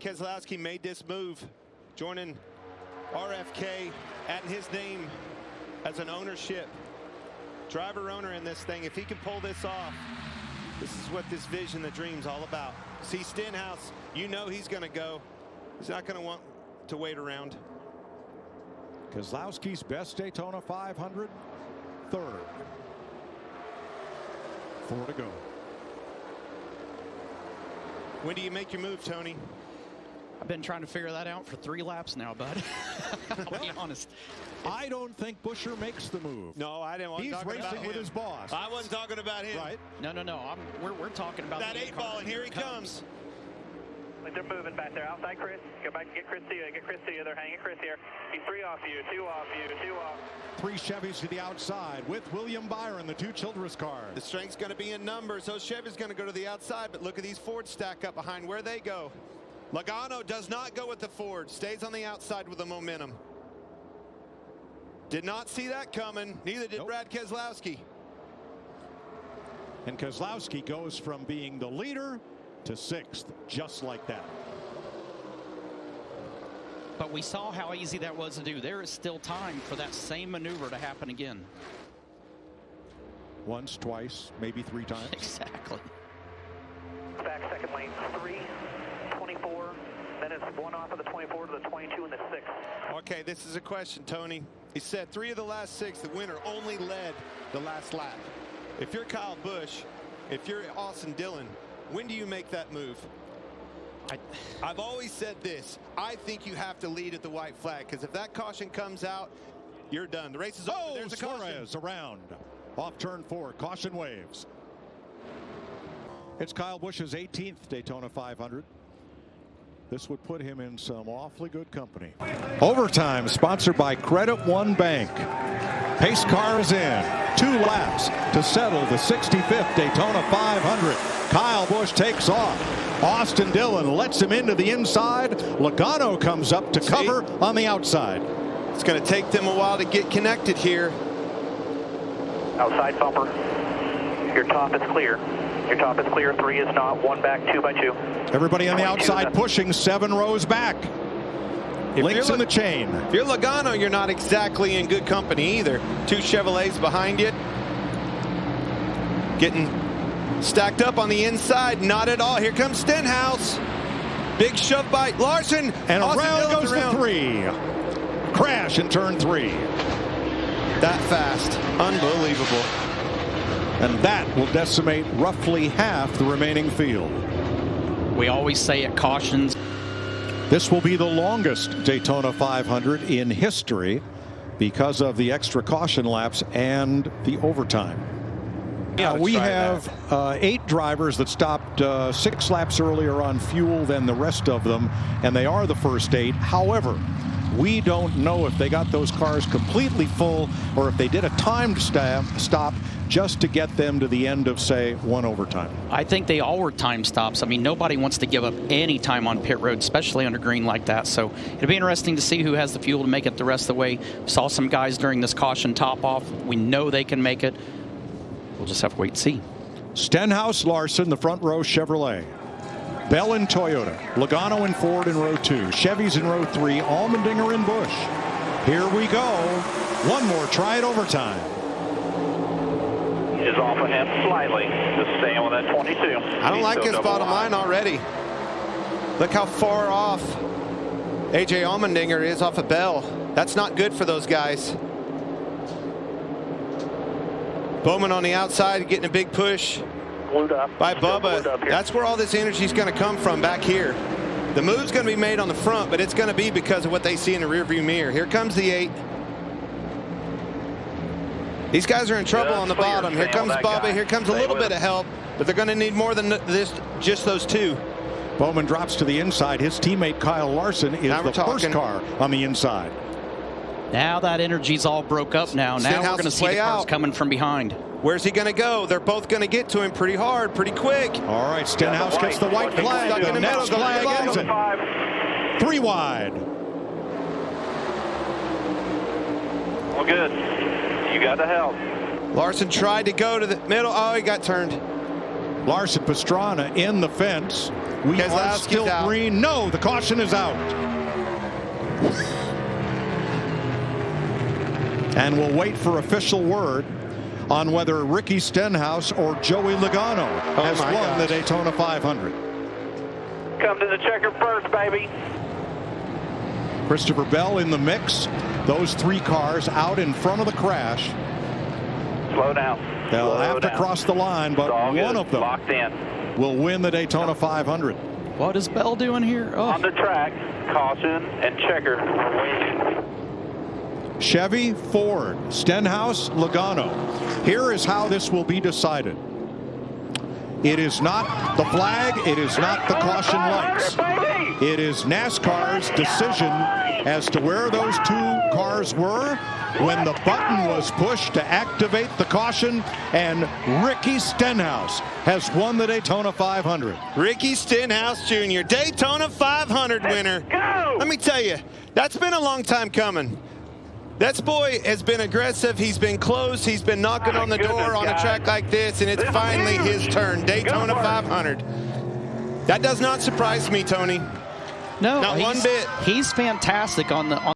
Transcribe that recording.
Keselowski made this move, joining RFK, adding his name as an ownership. Driver owner in this thing. If he can pull this off, this is what this vision, the dream's all about. See Stenhouse, you know he's going to go. He's not going to want to wait around. Keselowski's best Daytona 500, third. 4 to go. When do you make your move, Tony? I've been trying to figure that out for 3 laps now, bud. I'll be honest. I don't think Buescher makes the move. No, I didn't want to talk about him. He's racing with his boss. I wasn't talking about him. Right. No. We're talking about that 8 ball, and here he comes. They're moving back there. Outside Chris. Go back and get Chris to you. Get Chris to you. They're hanging Chris here. He's 3 off you, 2 off you, 2 off. 3 Chevys to the outside with William Byron, the 2 Childress cars. The strength's going to be in numbers. Those Chevys going to go to the outside, but look at these Fords stack up behind where they go. Logano does not go with the Ford, stays on the outside with the momentum. Did not see that coming, neither did Brad Keselowski. And Keselowski goes from being the leader to 6th, just like that. But we saw how easy that was to do. There is still time for that same maneuver to happen again. Once, twice, maybe 3 times. Exactly. Back second lane, 3, 24. Then it's 1 off of the 24 to the 22 and the 6. Okay, this is a question, Tony. He said 3 of the last 6, the winner only led the last lap. If you're Kyle Busch, if you're Austin Dillon, when do you make that move? I've always said this. I think you have to lead at the white flag, because if that caution comes out, you're done. The race is over. There's a Suarez caution. Around. Off turn 4. Caution waves. It's Kyle Busch's 18th Daytona 500. This would put him in some awfully good company. Overtime sponsored by Credit One Bank. Pace cars in. 2 laps to settle the 65th Daytona 500. Kyle Busch takes off. Austin Dillon lets him into the inside. Logano comes up to cover on the outside. It's going to take them a while to get connected here. Outside bumper. Your top is clear. Your top is clear. 3 is not. 1 back, 2 by 2. Everybody on the outside pushing 7 rows back. Links in the chain. If you're Logano, you're not exactly in good company either. 2 Chevrolets behind you. Getting stacked up on the inside. Not at all. Here comes Stenhouse. Big shove by Larson. And around goes the 3. Crash in turn 3. That fast. Unbelievable. And that will decimate roughly half the remaining field. We always say it cautions. This will be the longest Daytona 500 in history because of the extra caution laps and the overtime. We have 8 drivers that stopped 6 laps earlier on fuel than the rest of them, and they are the first 8. However, we don't know if they got those cars completely full or if they did a timed stop just to get them to the end of, say, 1 overtime. I think they all were time stops. I mean, nobody wants to give up any time on pit road, especially under green like that. So it'll be interesting to see who has the fuel to make it the rest of the way. Saw some guys during this caution top off. We know they can make it. We'll just have to wait and see. Stenhouse, Larson, the front row Chevrolet. Bell in Toyota. Logano and Ford in row 2. Chevys in row 3. Allmendinger and Busch. Here we go. One more try at overtime. Is off of him slightly. Just staying with that 22. I don't like his bottom line already. Look how far off A.J. Allmendinger is off of Bell. That's not good for those guys. Bowman on the outside getting a big push by Bubba. That's where all this energy is going to come from back here. The move's going to be made on the front, but it's going to be because of what they see in the rearview mirror. Here comes the 8. These guys are in trouble on the bottom. Here comes Bubba. Here comes a little bit of help, but they're going to need more than this, just those 2. Bowman drops to the inside. His teammate Kyle Larson is the first car on the inside. Now that energy's all broke up now. Now we're going to see the cars coming from behind. Where's he going to go? They're both going to get to him pretty hard, pretty quick. All right, Stenhouse gets the white flag. The next flag ends it. 3 wide. Well, good. You got the help. Larson tried to go to the middle. Oh, he got turned. Larson Pastrana in the fence. We are still green. No, the caution is out. And we'll wait for official word on whether Ricky Stenhouse or Joey Logano has won the Daytona 500. Come to the checker first, baby. Christopher Bell in the mix. Those 3 cars out in front of the crash. Slow down. They'll have to cross the line, but one of them will win the Daytona 500. What is Bell doing here? Oh. On the track, caution and checker. Chevy, Ford, Stenhouse, Logano. Here is how this will be decided. It is not the flag. It is not the caution lights. It is NASCAR's decision as to where those 2 cars were when the button was pushed to activate the caution, and Ricky Stenhouse has won the Daytona 500. Ricky Stenhouse Jr., Daytona 500 winner. Let me tell you, that's been a long time coming. That boy has been aggressive. He's been close. He's been knocking on the door on a track like this, and it's finally his turn. Daytona 500. That does not surprise me, Tony. No, not one bit. He's fantastic on the